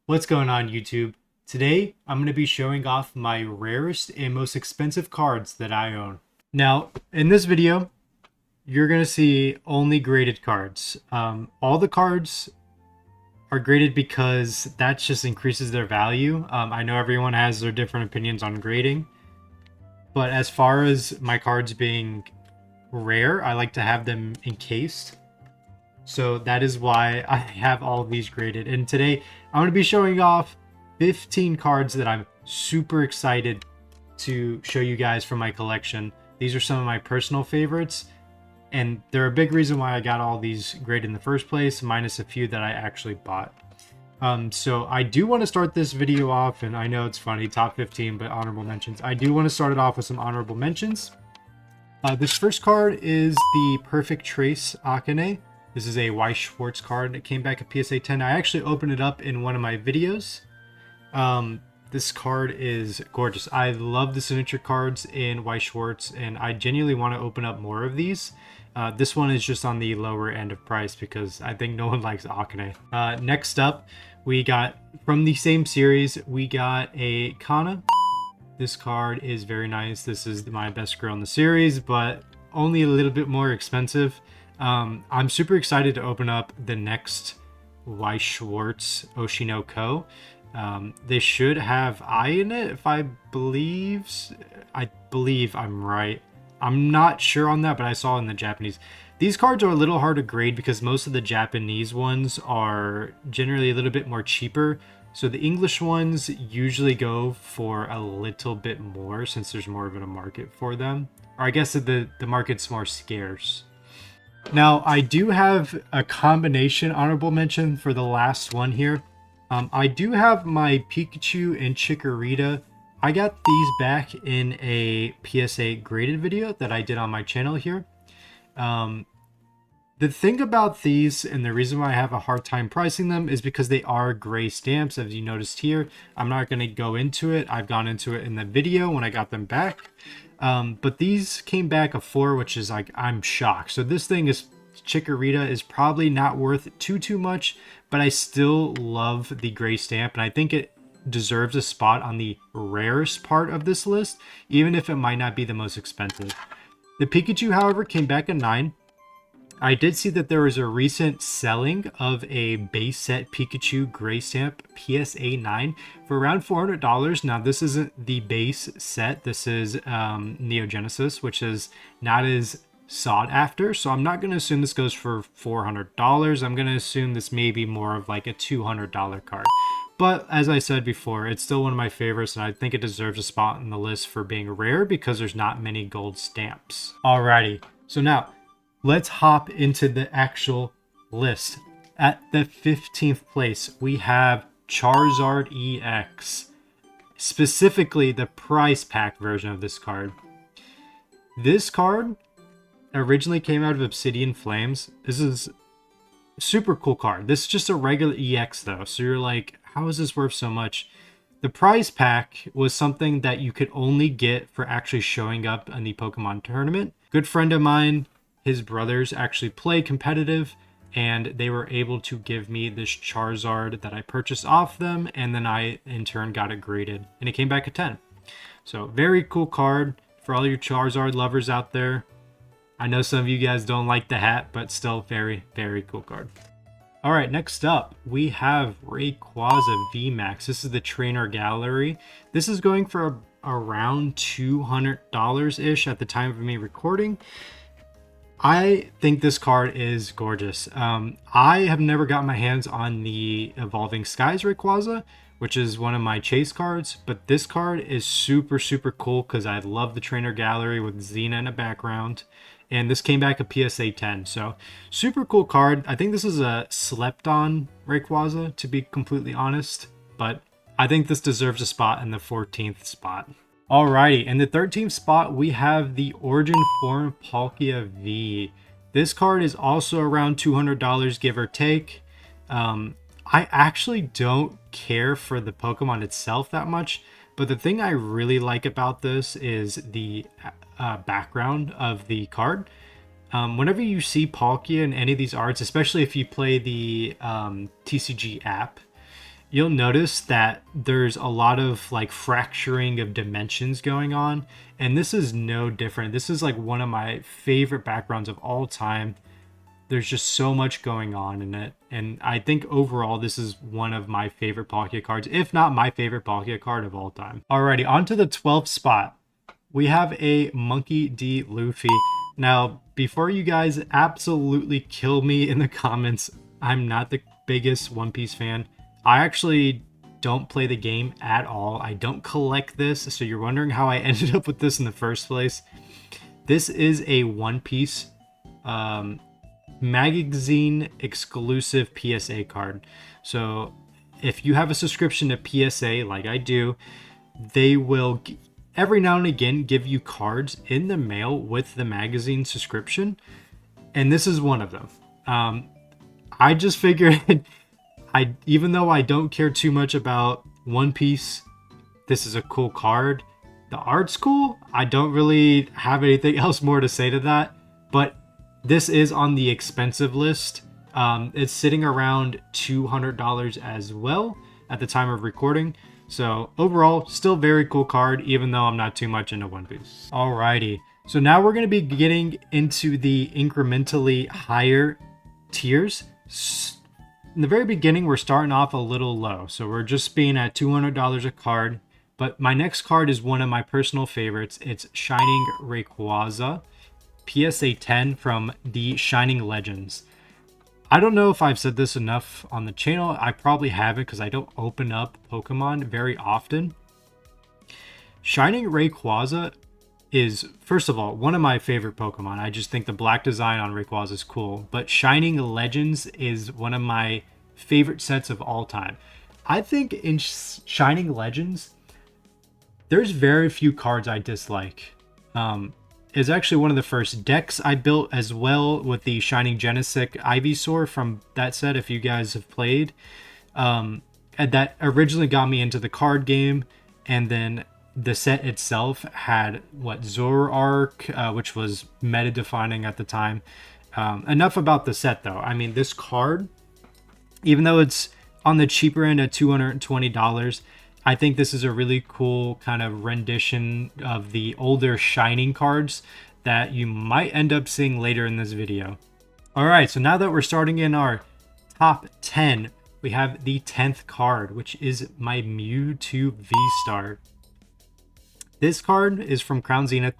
What's going on, YouTube? Today, I'm going to be showing off my rarest and most expensive cards that I own. Now, in this video, you're going to see only graded cards. All the cards are graded because that just increases their value. I know everyone has their different opinions on grading, but as far as my cards being rare, I like to have them encased. So that is why I have all of these graded. And today I'm going to be showing off 15 cards that I'm super excited to show you guys from my collection. These are some of my personal favorites, and they're a big reason why I got all these graded in the first place, minus a few that I actually bought. So I do want to start this video off, and I know it's funny, top 15, but honorable mentions. I do want to start it off with some honorable mentions. This first card is the Perfect Trace Akane. This is a Weiss Schwarz card. It came back at PSA 10. I actually opened it up in one of my videos. This card is gorgeous. I love the signature cards in Weiss Schwarz, and I genuinely want to open up more of these. This one is just on the lower end of price because I think no one likes Akane. Next up, we got, from the same series, we got a Kana. This card is very nice. This is my best girl in the series, but only a little bit more expensive. I'm super excited to open up the next Weiss Schwarz Oshinoko. They should have I in it, if I believe I'm right. I'm not sure on that, but I saw in the Japanese. These cards are a little hard to grade because most of the Japanese ones are generally a little bit more cheaper. So the English ones usually go for a little bit more since there's more of a market for them. Or I guess the market's more scarce. Now, I do have a combination honorable mention for the last one here. I do have my Pikachu and Chikorita. I got these back in a PSA graded video that I did on my channel here. The thing about these, and the reason why I have a hard time pricing them, is because they are gray stamps, as you noticed here. I'm not going to go into it. I've gone into it in the video when I got them back. But these came back a 4, which is like, I'm shocked. So this thing is, Chikorita is probably not worth too much, but I still love the gray stamp, and I think it deserves a spot on the rarest part of this list, even if it might not be the most expensive. The Pikachu, however, came back a 9. I did see that there was a recent selling of a base set Pikachu gray stamp PSA 9 for around $400. Now, this isn't the base set. This is Neo Genesis, which is not as sought after. So I'm not going to assume this goes for $400. I'm going to assume this may be more of like a $200 card. But as I said before, it's still one of my favorites, and I think it deserves a spot on the list for being rare because there's not many gold stamps. Alrighty, so now let's hop into the actual list. At the 15th place, we have Charizard EX, specifically the prize pack version of this card. This card originally came out of Obsidian Flames. This is a super cool card. This is just a regular EX though, so you're like, how is this worth so much? The prize pack was something that you could only get for actually showing up in the Pokemon tournament. Good friend of mine, his brothers actually play competitive, and they were able to give me this Charizard that I purchased off them, and then I in turn got it graded, and it came back a 10. So very cool card for all your Charizard lovers out there. I know some of you guys don't like the hat, but still very, very cool card. All right, next up, we have Rayquaza VMAX. This is the Trainer Gallery. This is going for around $200-ish at the time of me recording. I think this card is gorgeous. I have never gotten my hands on the Evolving Skies Rayquaza, which is one of my chase cards, but this card is super, super cool because I love the Trainer Gallery with Xena in the background. And this came back a PSA 10, so super cool card. I think this is a slept-on Rayquaza, to be completely honest, but I think this deserves a spot in the 14th spot. Alrighty, in the 13th spot, we have the Origin Form Palkia V. This card is also around $200, give or take. I actually don't care for the Pokemon itself that much, but the thing I really like about this is the background of the card. Whenever you see Palkia in any of these arts, especially if you play the TCG app, you'll notice that there's a lot of like fracturing of dimensions going on, and this is no different. This is like one of my favorite backgrounds of all time. There's just so much going on in it, and I think overall this is one of my favorite Palkia cards, if not my favorite Palkia card of all time. Alrighty, on to the 12th spot. We have a Monkey D. Luffy. Now, before you guys absolutely kill me in the comments, I'm not the biggest One Piece fan. I actually don't play the game at all. I don't collect this, so you're wondering how I ended up with this in the first place. This is a One Piece magazine exclusive PSA card. So if you have a subscription to PSA like I do, they will every now and again give you cards in the mail with the magazine subscription, and this is one of them. I just figured even though I don't care too much about One Piece, this is a cool card. The art's cool. I don't really have anything else more to say to that, but this is on the expensive list. It's sitting around $200 as well at the time of recording. So overall, still very cool card, even though I'm not too much into One Piece. Alrighty, so now we're going to be getting into the incrementally higher tiers. In the very beginning, we're starting off a little low. So we're just being at $200 a card. But my next card is one of my personal favorites. It's Shining Rayquaza, PSA 10 from the Shining Legends. I don't know if I've said this enough on the channel. I probably haven't because I don't open up Pokemon very often. Shining Rayquaza is, first of all, one of my favorite Pokemon. I just think the black design on Rayquaza is cool. But Shining Legends is one of my favorite sets of all time. I think in Shining Legends, there's very few cards I dislike. Is actually one of the first decks I built as well with the Shining Genesect Ivysaur from that set, if you guys have played. And that originally got me into the card game, and then the set itself had Zoroark, which was meta defining at the time. Enough about the set though. I mean, this card, even though it's on the cheaper end at $220, I think this is a really cool kind of rendition of the older Shining cards that you might end up seeing later in this video. Alright, so now that we're starting in our top 10, we have the 10th card, which is my Mewtwo V-Star. This card is from Crown Zenith,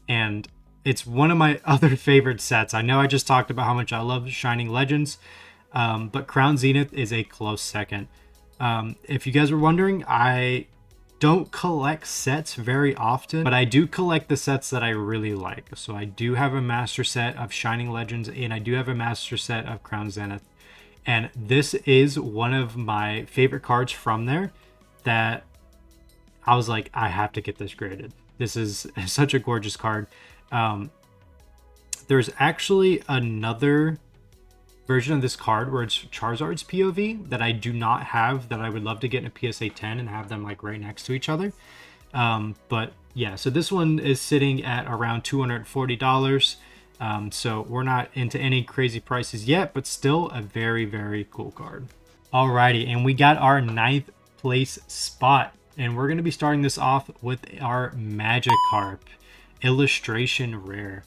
and it's one of my other favorite sets. I know I just talked about how much I love Shining Legends, but Crown Zenith is a close second. If you guys were wondering, I don't collect sets very often, but I do collect the sets that I really like. So I do have a master set of Shining Legends, and I do have a master set of Crown Zenith. And this is one of my favorite cards from there that I was like, I have to get this graded. This is such a gorgeous card. There's actually another version of this card where it's Charizard's POV that I do not have, that I would love to get in a PSA 10 and have them like right next to each other. But yeah, so this one is sitting at around $240. So we're not into any crazy prices yet, but still a very, very cool card. Alrighty, and we got our 9th place spot, and we're going to be starting this off with our Magikarp illustration rare.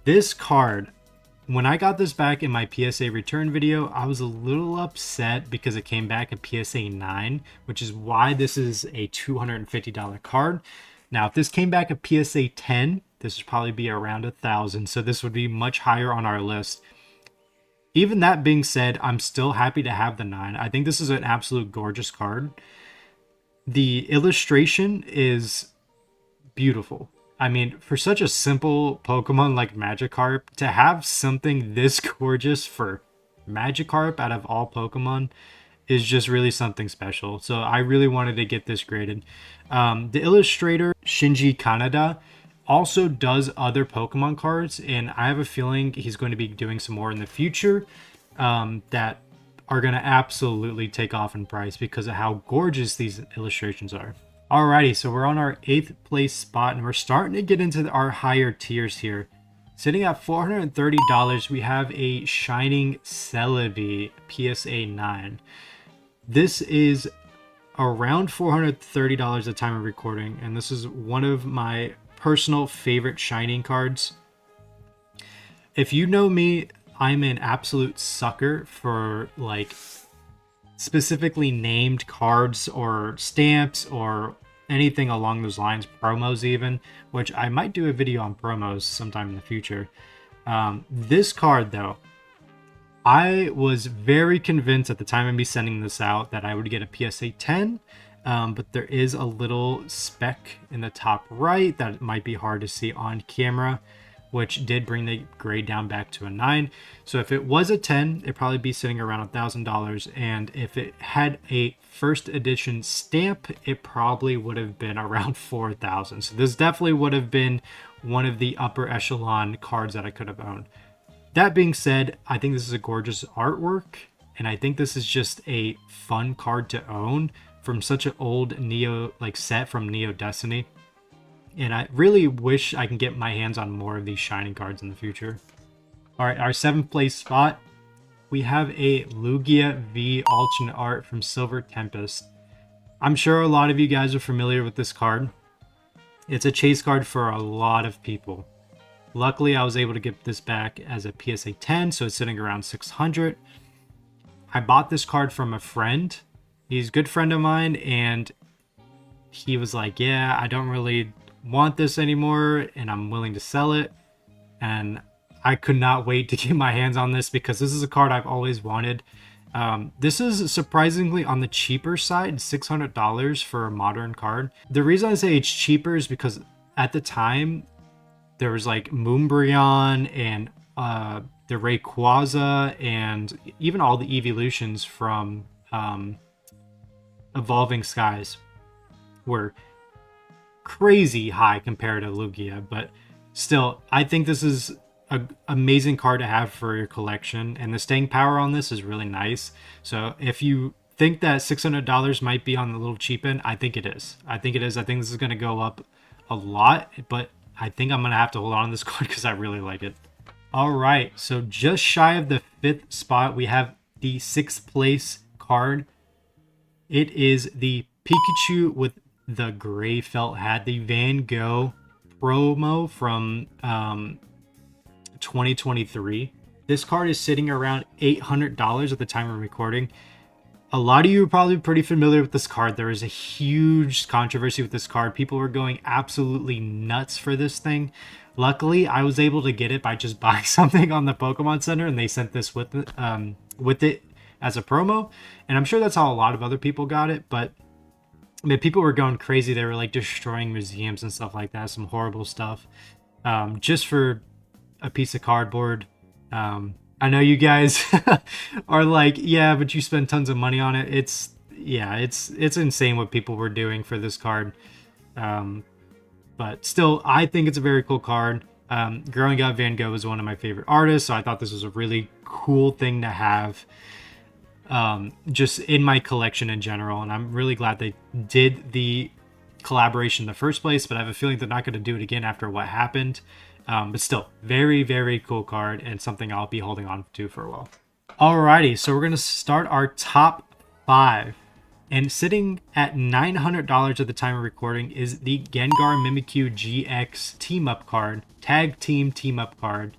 This card, when I got this back in my PSA return video, I was a little upset because it came back at PSA 9, which is why this is a $250 card. Now, if this came back at PSA 10, this would probably be around $1,000, so this would be much higher on our list. Even that being said, I'm still happy to have the 9. I think this is an absolute gorgeous card. The illustration is beautiful. I mean, for such a simple Pokemon like Magikarp, to have something this gorgeous for Magikarp out of all Pokemon is just really something special. So I really wanted to get this graded. The illustrator, Shinji Kaneda, also does other Pokemon cards, and I have a feeling he's going to be doing some more in the future that are going to absolutely take off in price because of how gorgeous these illustrations are. Alrighty, so we're on our 8th place spot, and we're starting to get into our higher tiers here. Sitting at $430, we have a Shining Celebi PSA 9. This is around $430 at the time of recording, and this is one of my personal favorite Shining cards. If you know me, I'm an absolute sucker for like specifically named cards or stamps or anything along those lines, promos even, which I might do a video on promos sometime in the future. This card though, I was very convinced at the time of me sending this out that I would get a PSA 10, but there is a little speck in the top right that might be hard to see on camera, which did bring the grade down back to a 9. So if it was a 10, it'd probably be sitting around $1,000. And if it had a first edition stamp, it probably would have been around 4,000. So this definitely would have been one of the upper echelon cards that I could have owned. That being said, I think this is a gorgeous artwork, and I think this is just a fun card to own from such an old Neo set from Neo Destiny. And I really wish I can get my hands on more of these Shining cards in the future. All right, our 7th place spot, we have a Lugia V alternate art from Silver Tempest. I'm sure a lot of you guys are familiar with this card. It's a chase card for a lot of people. Luckily, I was able to get this back as a PSA 10, so it's sitting around 600. I bought this card from a friend. He's a good friend of mine, and he was like, yeah, I don't really want this anymore, and I'm willing to sell it. And I could not wait to get my hands on this because this is a card I've always wanted. This is surprisingly on the cheaper side, $600 for a modern card. The reason I say it's cheaper is because at the time, there was like Moonbryon and the Rayquaza and even all the evolutions from Evolving Skies were crazy high compared to Lugia. But still, I think this is an amazing card to have for your collection. And the staying power on this is really nice. So if you think that $600 might be on the little cheap end, I think it is. I think it is. I think this is going to go up a lot. But I think I'm going to have to hold on to this card because I really like it. All right, so just shy of the 5th spot, we have the 6th place card. It is the Pikachu with the gray felt hat, the Van Gogh promo from 2023. This card is sitting around $800 at the time of recording. A lot of you are probably pretty familiar with this card. There is a huge controversy with this card. People were going absolutely nuts for this thing. Luckily, I was able to get it by just buying something on the Pokemon Center, and they sent this with it as a promo. And I'm sure that's how a lot of other people got it. But I mean, people were going crazy. They were like destroying museums and stuff like that. Some horrible stuff, just for a piece of cardboard. I know you guys are like, yeah, but you spend tons of money on it. It's insane what people were doing for this card. But still, I think it's a very cool card. Growing up, Van Gogh was one of my favorite artists, so I thought this was a really cool thing to have just in my collection in general. And I'm really glad they did the collaboration in the first place, but I have a feeling they're not going to do it again after what happened. But still, very, very cool card and something I'll be holding on to for a while. Alrighty, so we're going to start our top 5. And sitting at $900 at the time of recording is the Gengar Mimikyu GX Team-Up card, Tag Team Team-Up card.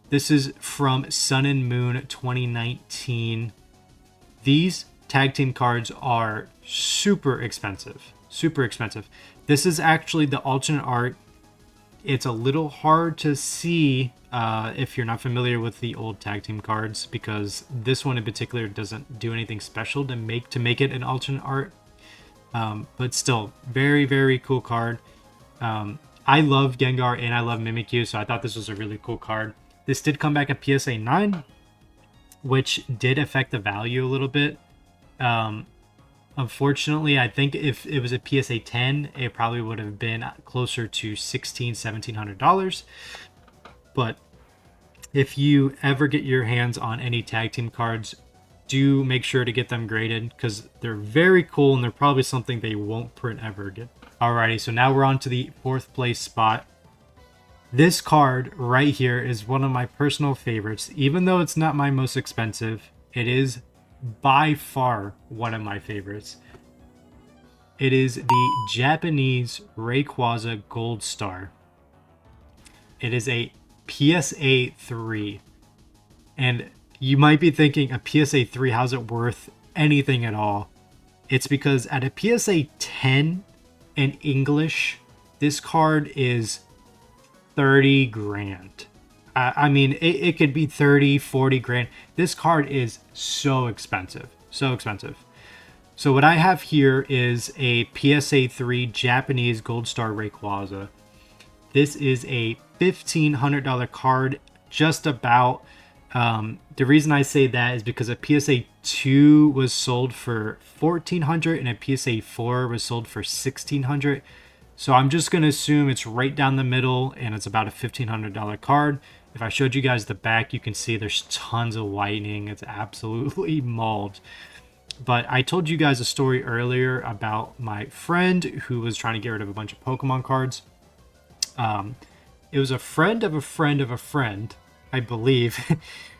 This is from Sun and Moon 2019. These tag team cards are super expensive. Super expensive. This is actually the alternate art. It's a little hard to see if you're not familiar with the old tag team cards, because this one in particular doesn't do anything special to make it an alternate art. But still, very, very cool card. I love Gengar and I love Mimikyu, so I thought this was a really cool card. This did come back at PSA 9, which did affect the value a little bit. Unfortunately, I think if it was a PSA 10, it probably would have been closer to $1,700. But if you ever get your hands on any tag team cards, do make sure to get them graded because they're very cool and they're probably something they won't print ever again. Alrighty, so now we're on to the 4th place spot. This card right here is one of my personal favorites. Even though it's not my most expensive, it is by far one of my favorites. It is the Japanese Rayquaza Gold Star. It is a PSA 3. And you might be thinking, a PSA 3, how's it worth anything at all? It's because at a PSA 10 in English, this card is 30 grand. I mean, it could be 30, 40 grand. This card is so expensive. So expensive. So what I have here is a PSA 3 Japanese Gold Star Rayquaza. This is a $1,500 card, just about. The reason I say that is because a PSA 2 was sold for $1,400 and a PSA 4 was sold for $1,600. So I'm just going to assume it's right down the middle and it's about a $1,500 card. If I showed you guys the back, you can see there's tons of whitening. It's absolutely mauled. But I told you guys a story earlier about my friend who was trying to get rid of a bunch of Pokemon cards. It was a friend of a friend of a friend, I believe,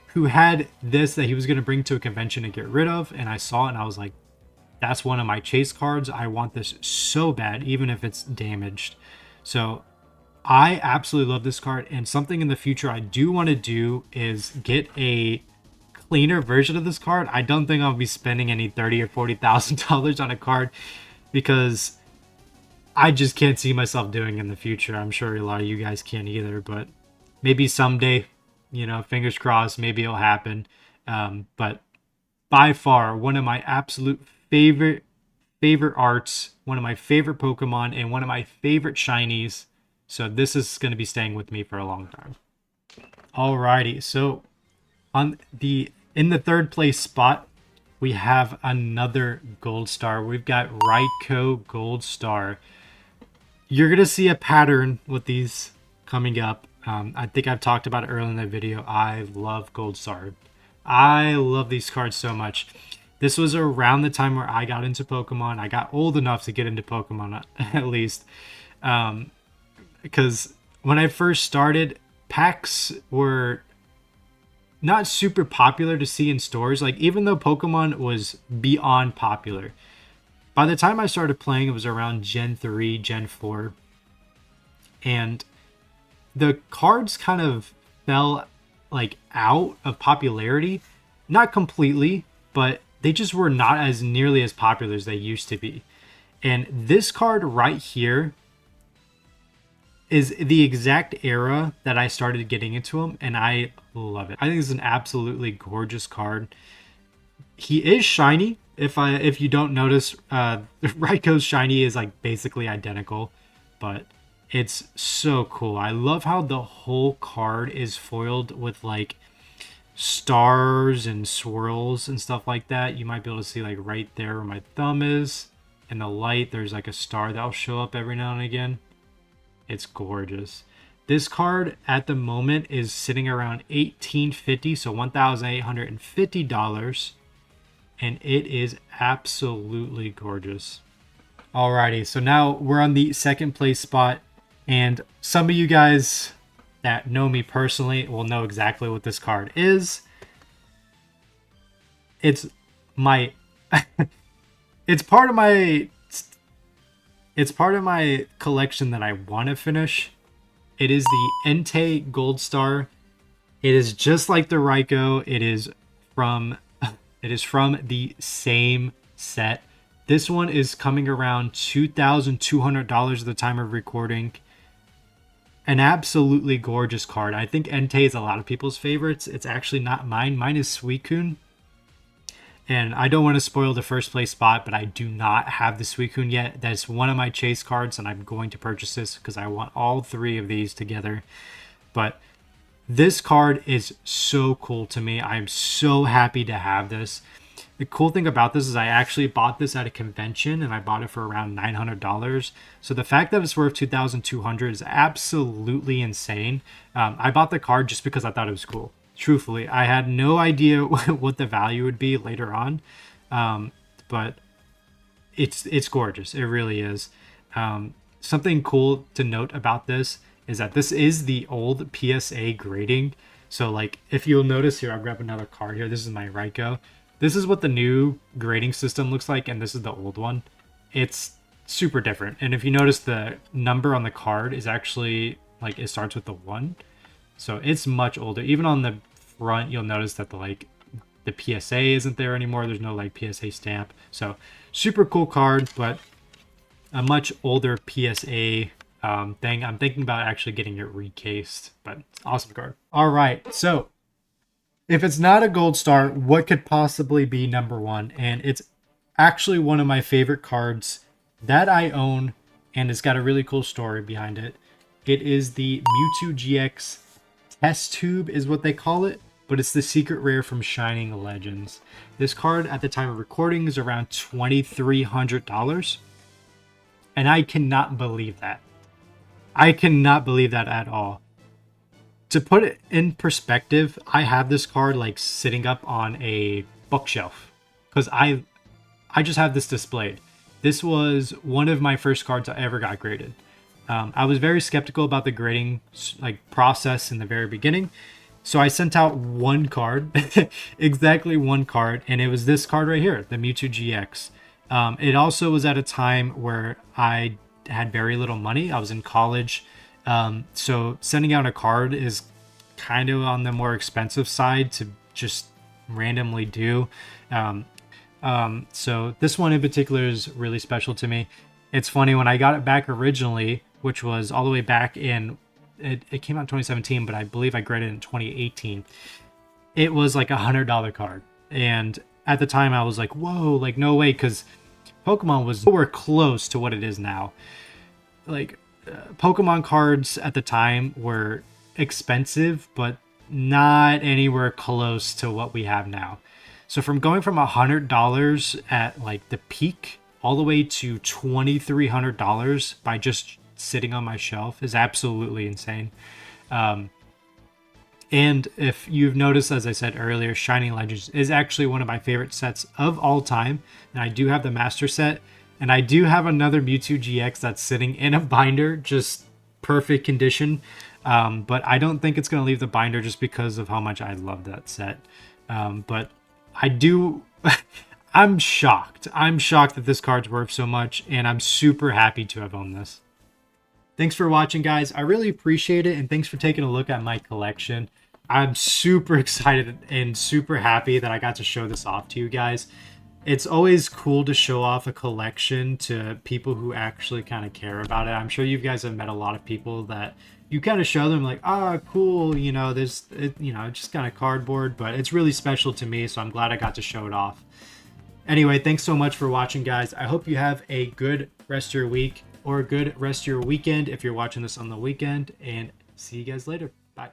who had this that he was going to bring to a convention and get rid of. And I saw it and I was like, that's one of my chase cards. I want this so bad, even if it's damaged. So I absolutely love this card. And something in the future I do want to do is get a cleaner version of this card. I don't think I'll be spending any $30,000 or $40,000 on a card because I just can't see myself doing in the future. I'm sure a lot of you guys can't either, but maybe someday, fingers crossed, maybe it'll happen. But by far, one of my absolute favorite arts, one of my favorite Pokemon, and one of my favorite shinies. So this is going to be staying with me for a long time. Alrighty, so in the third place spot, we have another Gold Star. We've got Raikou Gold Star. You're going to see a pattern with these coming up. I think I've talked about it earlier in the video. I love Gold Star. I love these cards so much. This was around the time where I got into Pokemon. I got old enough to get into Pokemon, at least. Because when I first started, packs were not super popular to see in stores. Like, even though Pokemon was beyond popular, by the time I started playing, it was around Gen 3, Gen 4. And the cards kind of fell out of popularity. Not completely, but they just were not as nearly as popular as they used to be. And this card right here is the exact era that I started getting into them, and I love it. I think it's an absolutely gorgeous card. He is shiny. If you don't notice, Raikou's shiny is basically identical, but it's so cool. I love how the whole card is foiled with stars and swirls and stuff like that. You might be able to see right there where my thumb is. In the light, there's a star that'll show up every now and again. It's gorgeous. This card at the moment is sitting around $1,850, so $1,850. And it is absolutely gorgeous. Alrighty, so now we're on the second place spot. And some of you guys that know me personally will know exactly what this card is. It's my it's part of my collection that I want to finish. It is the Entei Gold Star. It is just like the Raikou. It is from the same set. This one is coming around $2,200 at the time of recording. An absolutely gorgeous card. I think Entei is a lot of people's favorites. It's actually not mine. Mine is Suicune. And I don't want to spoil the first place spot, but I do not have the Suicune yet. That's one of my chase cards, and I'm going to purchase this because I want all three of these together. But this card is so cool to me. I'm so happy to have this. The cool thing about this is I actually bought this at a convention, and I bought it for around $900. So the fact that it's worth $2,200 is absolutely insane. I bought the card just because I thought it was cool. Truthfully, I had no idea what the value would be later on, but it's gorgeous. It really is. Something cool to note about this is that this is the old PSA grading. So if you'll notice here, I'll grab another card here. This is my Raikou. This is what the new grading system looks like, and this is the old one. It's super different. And if you notice, the number on the card is actually like it starts with the 1. So it's much older. Even on the front, you'll notice that the PSA isn't there anymore. There's no like PSA stamp. So super cool card, but a much older PSA thing. I'm thinking about actually getting it recased, but awesome card. All right, so if it's not a gold star, what could possibly be number 1? And it's actually one of my favorite cards that I own, and it's got a really cool story behind it. It is the Mewtwo GX Test Tube is what they call it, but it's the secret rare from Shining Legends. This card at the time of recording is around $2,300, and I cannot believe that. I cannot believe that at all. To put it in perspective, I have this card like sitting up on a bookshelf because I just have this displayed. This was one of my first cards I ever got graded. I was very skeptical about the grading like process in the very beginning, so I sent out one card, exactly one card, and it was this card right here, the Mewtwo GX. It also was at a time where I had very little money. I was in college. So sending out a card is kind of on the more expensive side to just randomly do. So this one in particular is really special to me. It's funny, when I got it back originally, which was all the way back in, it came out in 2017, but I believe I graded it in 2018. It was like $100 card. And at the time I was like, whoa, like no way. Cause Pokemon was nowhere close to what it is now. Like, Pokemon cards at the time were expensive, but not anywhere close to what we have now. So from going from $100 at like the peak all the way to $2,300 by just sitting on my shelf is absolutely insane. And if you've noticed, as I said earlier, Shining Legends is actually one of my favorite sets of all time. And I do have the master set. And I do have another Mewtwo GX that's sitting in a binder, just perfect condition. But I don't think it's going to leave the binder just because of how much I love that set. But I do... I'm shocked. I'm shocked that this card's worth so much, and I'm super happy to have owned this. Thanks for watching, guys. I really appreciate it, and thanks for taking a look at my collection. I'm super excited and super happy that I got to show this off to you guys. It's always cool to show off a collection to people who actually kind of care about it. I'm sure you guys have met a lot of people that you kind of show them like, ah, cool, you know, this, you know, just kind of cardboard, but it's really special to me, so I'm glad I got to show it off. Anyway, thanks so much for watching, guys. I hope you have a good rest of your week or a good rest of your weekend if you're watching this on the weekend, and see you guys later. Bye.